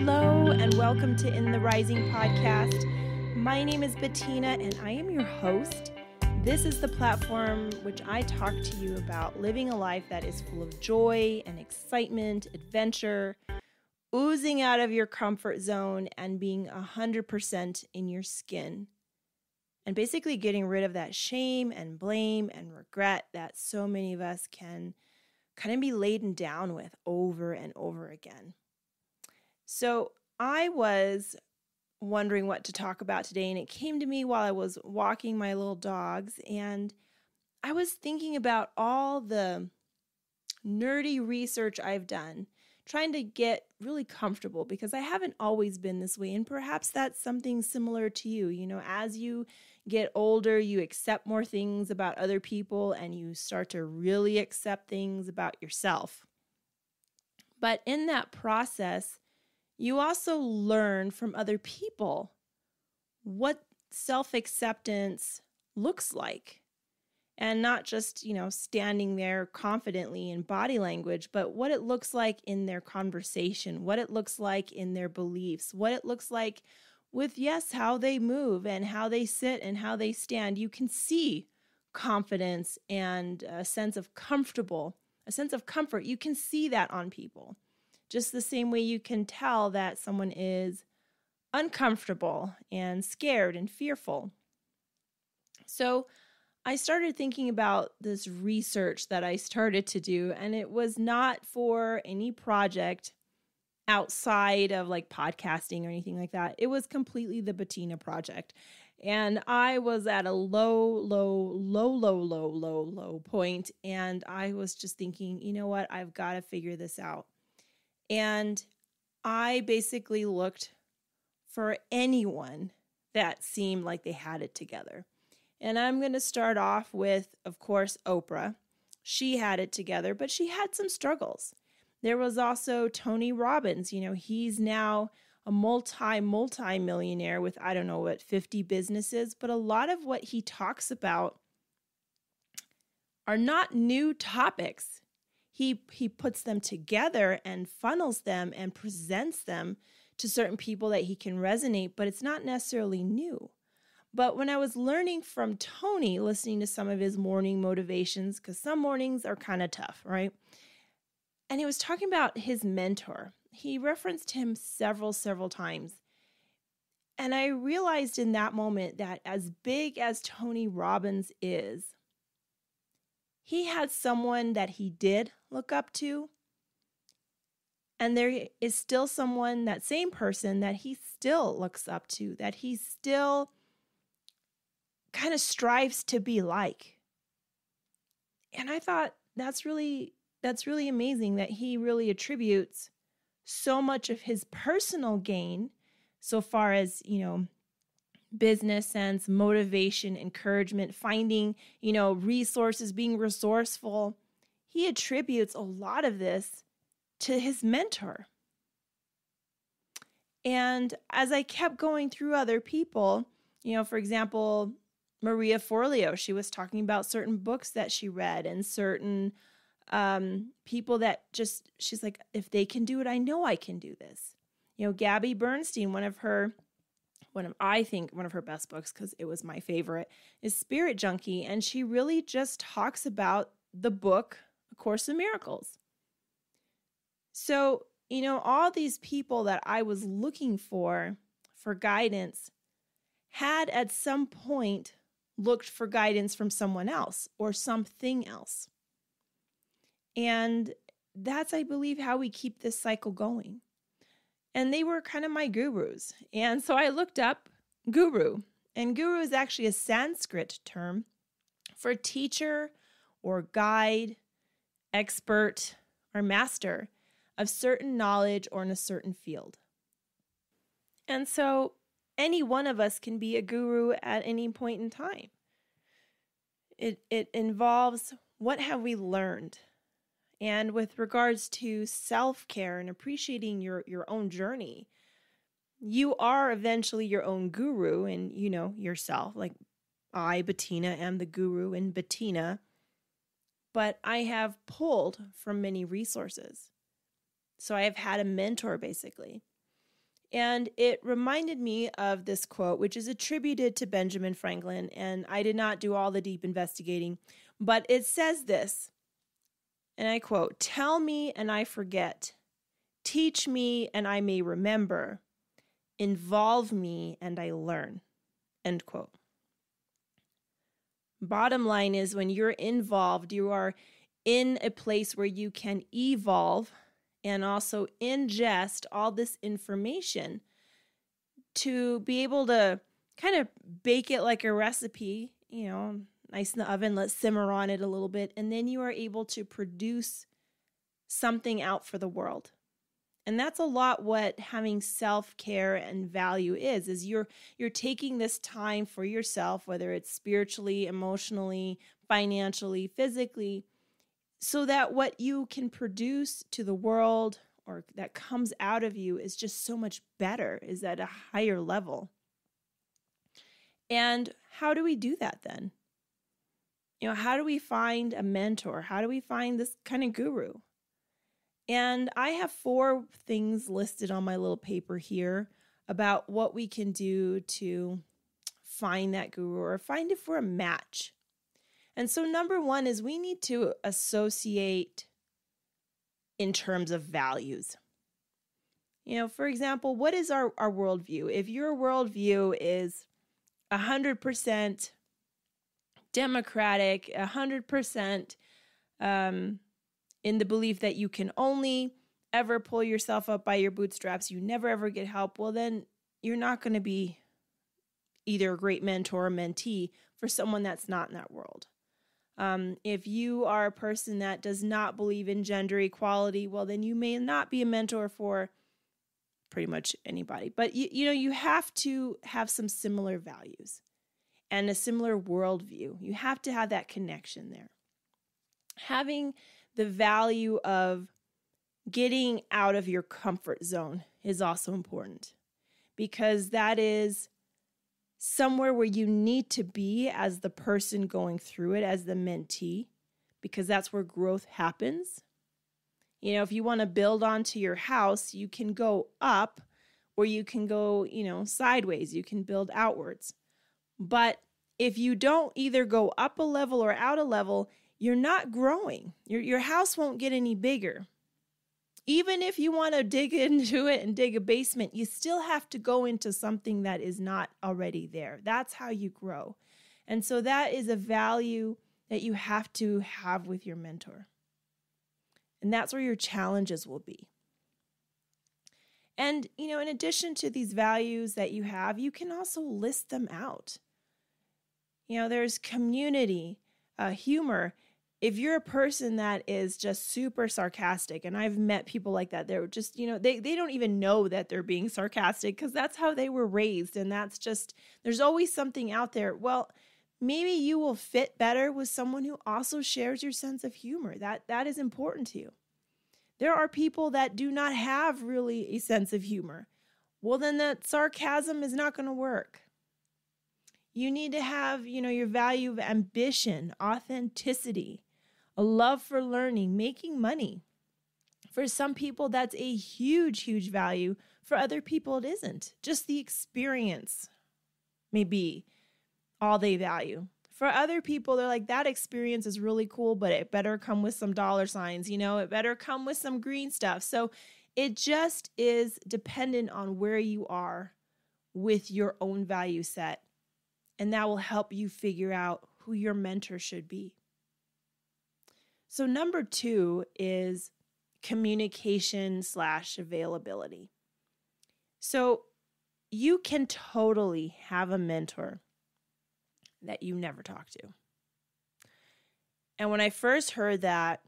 Hello and welcome to In the Rising podcast. My name is Bettina and I am your host. This is the platform which I talk to you about living a life that is full of joy and excitement, adventure, oozing out of your comfort zone and being 100% in your skin. And basically getting rid of that shame and blame and regret that so many of us can kind of be laden down with over and over again. So I was wondering what to talk about today, and it came to me while I was walking my little dogs, and I was thinking about all the nerdy research I've done, trying to get really comfortable because I haven't always been this way, and perhaps that's something similar to you. You know, as you get older, you accept more things about other people, and you start to really accept things about yourself. But in that process, you also learn from other people what self-acceptance looks like. And not just, standing there confidently in body language, but what it looks like in their conversation, what it looks like in their beliefs, what it looks like with, how they move and how they sit and how they stand. You can see confidence and a sense of comfort. You can see that on people. Just the same way you can tell that someone is uncomfortable and scared and fearful. So I started thinking about this research that I started to do, and it was not for any project outside of like podcasting or anything like that. It was completely the Bettina project. And I was at a low point, and I was just thinking, you know what, I've got to figure this out. And I basically looked for anyone that seemed like they had it together. And I'm going to start off with, of course, Oprah. She had it together, but she had some struggles. There was also Tony Robbins. He's now a multi-millionaire with, 50 businesses. But a lot of what he talks about are not new topics. He puts them together and funnels them and presents them to certain people that he can resonate, but it's not necessarily new. But when I was learning from Tony, listening to some of his morning motivations, because some mornings are kind of tough, right? And he was talking about his mentor. He referenced him several times. And I realized in that moment that as big as Tony Robbins is, he had someone that he did look up to. And there is still someone, that same person, that he still looks up to, that he still kind of strives to be like. And I thought that's really amazing that he really attributes so much of his personal gain, so far as, business sense, motivation, encouragement, finding, resources, being resourceful. He attributes a lot of this to his mentor. And as I kept going through other people, for example, Maria Forleo, she was talking about certain books that she read and certain people that she's like, if they can do it, I know I can do this. Gabby Bernstein, one of her best books, because it was my favorite, is Spirit Junkie. And she really just talks about the book, A Course in Miracles. So, all these people that I was looking for guidance had at some point looked for guidance from someone else or something else. And that's, I believe, how we keep this cycle going. And they were kind of my gurus. And so I looked up guru. And guru is actually a Sanskrit term for teacher or guide, expert, or master of certain knowledge or in a certain field. And so any one of us can be a guru at any point in time. It involves what have we learned. And with regards to self-care and appreciating your own journey, you are eventually your own guru and yourself. Like I, Bettina, am the guru in Bettina, but I have pulled from many resources. So I have had a mentor basically. And it reminded me of this quote, which is attributed to Benjamin Franklin. And I did not do all the deep investigating, but it says this, and I quote, "Tell me and I forget. Teach me and I may remember. Involve me and I learn." End quote. Bottom line is, when you're involved, you are in a place where you can evolve and also ingest all this information to be able to kind of bake it like a recipe, nice in the oven, let's simmer on it a little bit, and then you are able to produce something out for the world. And that's a lot what having self-care and value is you're taking this time for yourself, whether it's spiritually, emotionally, financially, physically, so that what you can produce to the world or that comes out of you is just so much better, is at a higher level. And how do we do that then? How do we find a mentor? How do we find this kind of guru? And I have 4 things listed on my little paper here about what we can do to find that guru or find it for a match. And so number 1 is we need to associate in terms of values. For example, what is our worldview? If your worldview is 100% democratic, 100% in the belief that you can only ever pull yourself up by your bootstraps, you never ever get help, well then you're not going to be either a great mentor or mentee for someone that's not in that world. If you are a person that does not believe in gender equality, well then you may not be a mentor for pretty much anybody. But you have to have some similar values and a similar worldview. You have to have that connection there. Having the value of getting out of your comfort zone is also important, because that is somewhere where you need to be as the person going through it, as the mentee, because that's where growth happens. If you want to build onto your house, you can go up or you can go, sideways. You can build outwards. But if you don't either go up a level or out a level, you're not growing. Your house won't get any bigger. Even if you want to dig into it and dig a basement, you still have to go into something that is not already there. That's how you grow. And so that is a value that you have to have with your mentor. And that's where your challenges will be. And, in addition to these values that you have, you can also list them out. There's community, humor. If you're a person that is just super sarcastic, and I've met people like that, they're just, they don't even know that they're being sarcastic because that's how they were raised. And that's just, there's always something out there. Well, maybe you will fit better with someone who also shares your sense of humor. That is important to you. There are people that do not have really a sense of humor. Well, then that sarcasm is not going to work. You need to have, your value of ambition, authenticity, a love for learning, making money. For some people, that's a huge, huge value. For other people, it isn't. Just the experience may be all they value. For other people, they're like, that experience is really cool, but it better come with some dollar signs, it better come with some green stuff. So it just is dependent on where you are with your own value set. And that will help you figure out who your mentor should be. So number 2 is communication/availability. So you can totally have a mentor that you never talk to. And when I first heard that,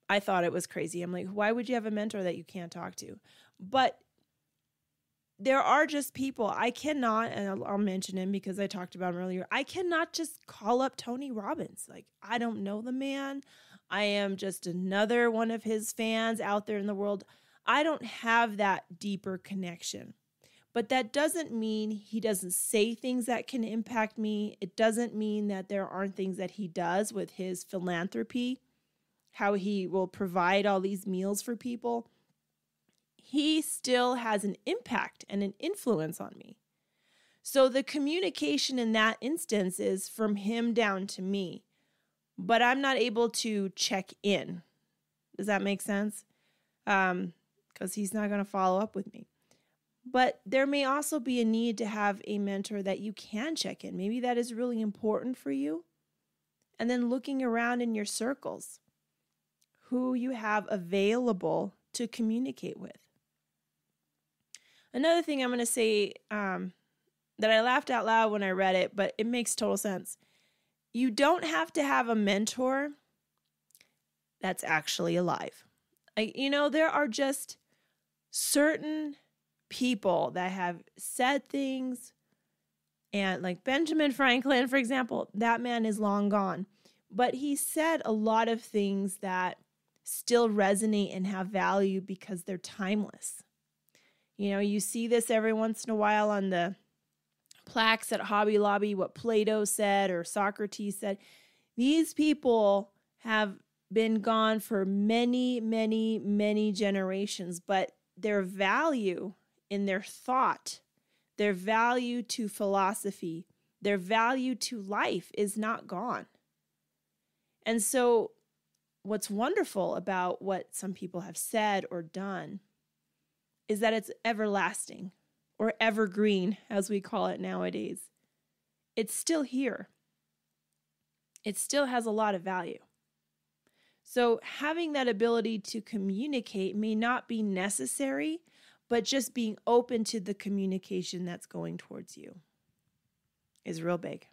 I thought it was crazy. I'm like, why would you have a mentor that you can't talk to? But there are just people I cannot, and I'll mention him because I talked about him earlier, I cannot just call up Tony Robbins. Like, I don't know the man. I am just another one of his fans out there in the world. I don't have that deeper connection. But that doesn't mean he doesn't say things that can impact me. It doesn't mean that there aren't things that he does with his philanthropy, how he will provide all these meals for people. he still has an impact and an influence on me. So the communication in that instance is from him down to me, but I'm not able to check in. Does that make sense? Because he's not going to follow up with me. But there may also be a need to have a mentor that you can check in. Maybe that is really important for you. And then looking around in your circles, who you have available to communicate with. Another thing I'm going to say that I laughed out loud when I read it, but it makes total sense. You don't have to have a mentor that's actually alive. There are just certain people that have said things, and like Benjamin Franklin, for example, that man is long gone, but he said a lot of things that still resonate and have value because they're timeless. You see this every once in a while on the plaques at Hobby Lobby, what Plato said or Socrates said. These people have been gone for many, many, many generations, but their value in their thought, their value to philosophy, their value to life is not gone. And so what's wonderful about what some people have said or done is that it's everlasting or evergreen, as we call it nowadays. It's still here. It still has a lot of value. So having that ability to communicate may not be necessary, but just being open to the communication that's going towards you is real big.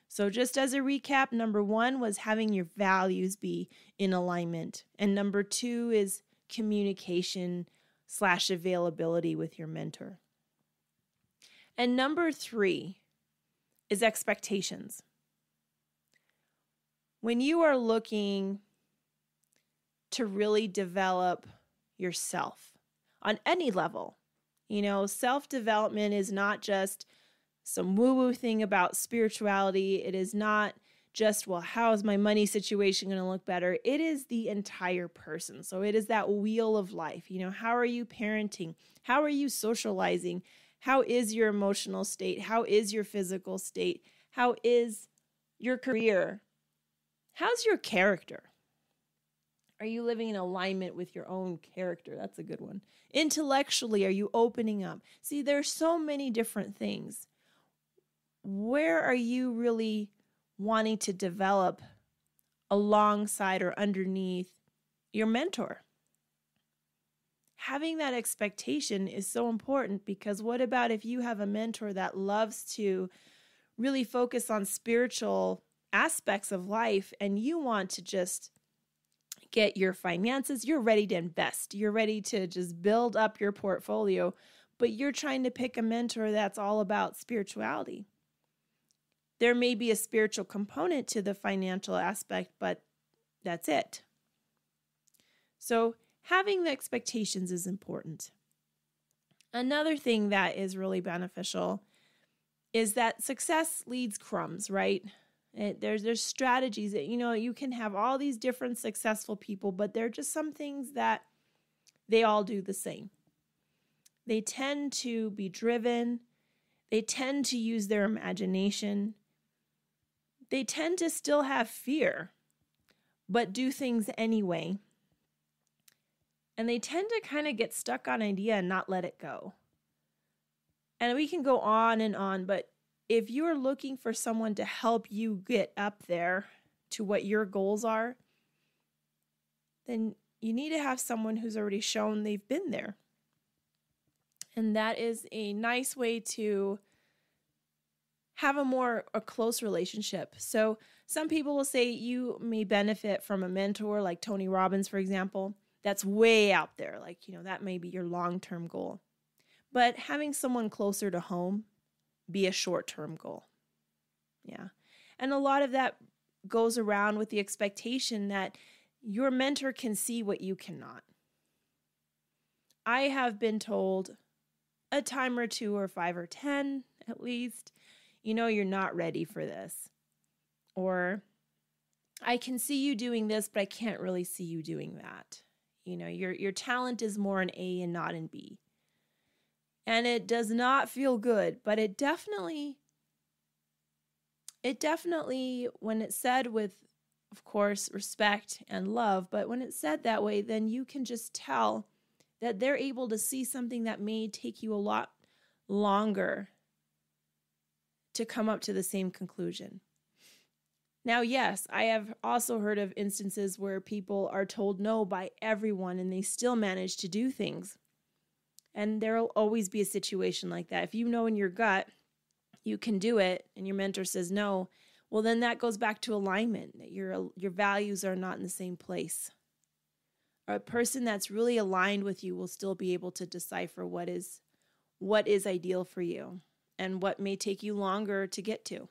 So just as a recap, number 1 was having your values be in alignment. And number 2 is communication/availability with your mentor. And number 3 is expectations. When you are looking to really develop yourself on any level, self-development is not just some woo-woo thing about spirituality. It is not just, how is my money situation going to look better? It is the entire person. So it is that wheel of life. How are you parenting? How are you socializing? How is your emotional state? How is your physical state? How is your career? How's your character? Are you living in alignment with your own character? That's a good one. Intellectually, are you opening up? See, there's so many different things. Where are you really wanting to develop alongside or underneath your mentor? Having that expectation is so important, because what about if you have a mentor that loves to really focus on spiritual aspects of life and you want to just get your finances, you're ready to invest, you're ready to just build up your portfolio, but you're trying to pick a mentor that's all about spirituality. There may be a spiritual component to the financial aspect, but that's it. So having the expectations is important. Another thing that is really beneficial is that success leads crumbs, right? There's strategies that, you can have all these different successful people, but there are just some things that they all do the same. They tend to be driven. They tend to use their imagination. They tend to still have fear, but do things anyway. And they tend to kind of get stuck on an idea and not let it go. And we can go on, but if you're looking for someone to help you get up there to what your goals are, then you need to have someone who's already shown they've been there. And that is a nice way to have a close relationship. So some people will say you may benefit from a mentor like Tony Robbins, for example. That's way out there. That may be your long-term goal. But having someone closer to home be a short-term goal. Yeah. And a lot of that goes around with the expectation that your mentor can see what you cannot. I have been told a time or 2 or 5 or 10 at least, you're not ready for this. Or I can see you doing this, but I can't really see you doing that. Your talent is more an A and not an B. And it does not feel good, but it definitely, when it's said with, of course, respect and love, but when it's said that way, then you can just tell that they're able to see something that may take you a lot longer to come up to the same conclusion. Now, yes, I have also heard of instances where people are told no by everyone and they still manage to do things. And there will always be a situation like that. If you know in your gut you can do it and your mentor says no, well, then that goes back to alignment, that your values are not in the same place. A person that's really aligned with you will still be able to decipher what is ideal for you and what may take you longer to get to.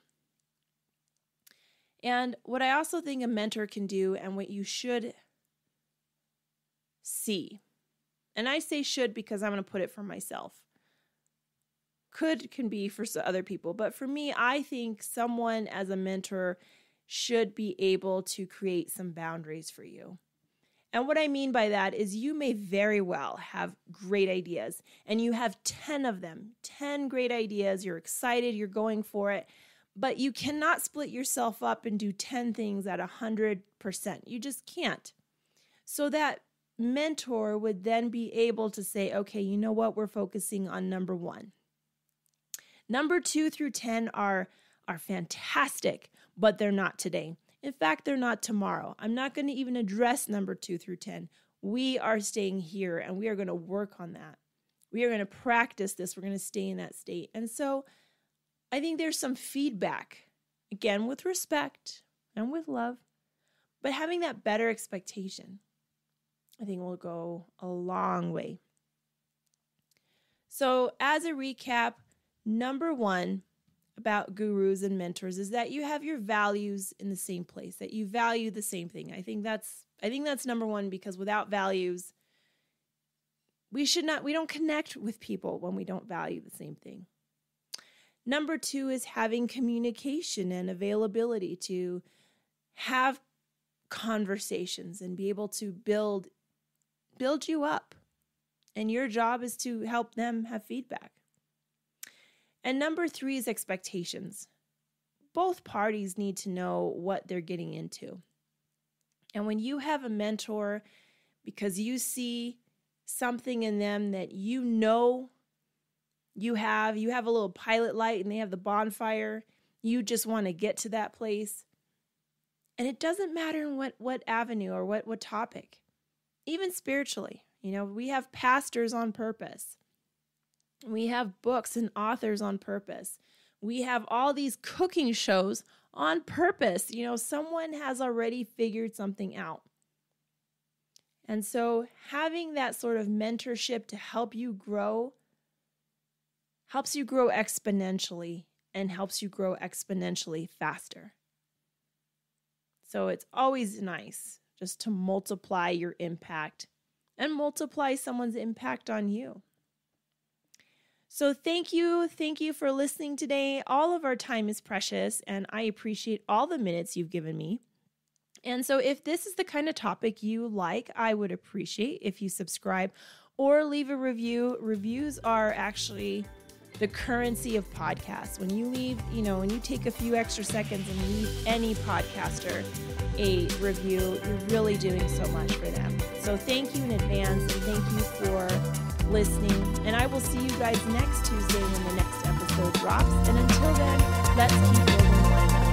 And what I also think a mentor can do, and what you should see, and I say should because I'm going to put it for myself. Can be for other people, but for me, I think someone as a mentor should be able to create some boundaries for you. And what I mean by that is you may very well have great ideas, and you have 10 of them, 10 great ideas. You're excited, you're going for it, but you cannot split yourself up and do 10 things at 100%. You just can't. So that mentor would then be able to say, okay, you know what? We're focusing on number 1. Number 2 through 10 are fantastic, but they're not today. In fact, they're not tomorrow. I'm not going to even address number 2 through 10. We are staying here, and we are going to work on that. We are going to practice this. We're going to stay in that state. And so I think there's some feedback, again, with respect and with love, but having that better expectation, I think will go a long way. So as a recap, number 1 about gurus and mentors is that you have your values in the same place, that you value the same thing. I think that's number 1, because without values, we don't connect with people when we don't value the same thing. Number 2 is having communication and availability to have conversations and be able to build you up. And your job is to help them have feedback. And number 3 is expectations. Both parties need to know what they're getting into. And when you have a mentor, because you see something in them that you know you have a little pilot light and they have the bonfire, you just want to get to that place. And it doesn't matter in what avenue or what topic, even spiritually. We have pastors on purpose. We have books and authors on purpose. We have all these cooking shows on purpose. Someone has already figured something out. And so having that sort of mentorship to help you grow helps you grow exponentially and helps you grow exponentially faster. So it's always nice just to multiply your impact and multiply someone's impact on you. So thank you for listening today. All of our time is precious, and I appreciate all the minutes you've given me. And so if this is the kind of topic you like, I would appreciate if you subscribe or leave a review. Reviews are actually the currency of podcasts. When you leave, when you take a few extra seconds and leave any podcaster a review, you're really doing so much for them. So thank you in advance, and thank you for listening. And I will see you guys next Tuesday when the next episode drops. And until then, let's keep building one another.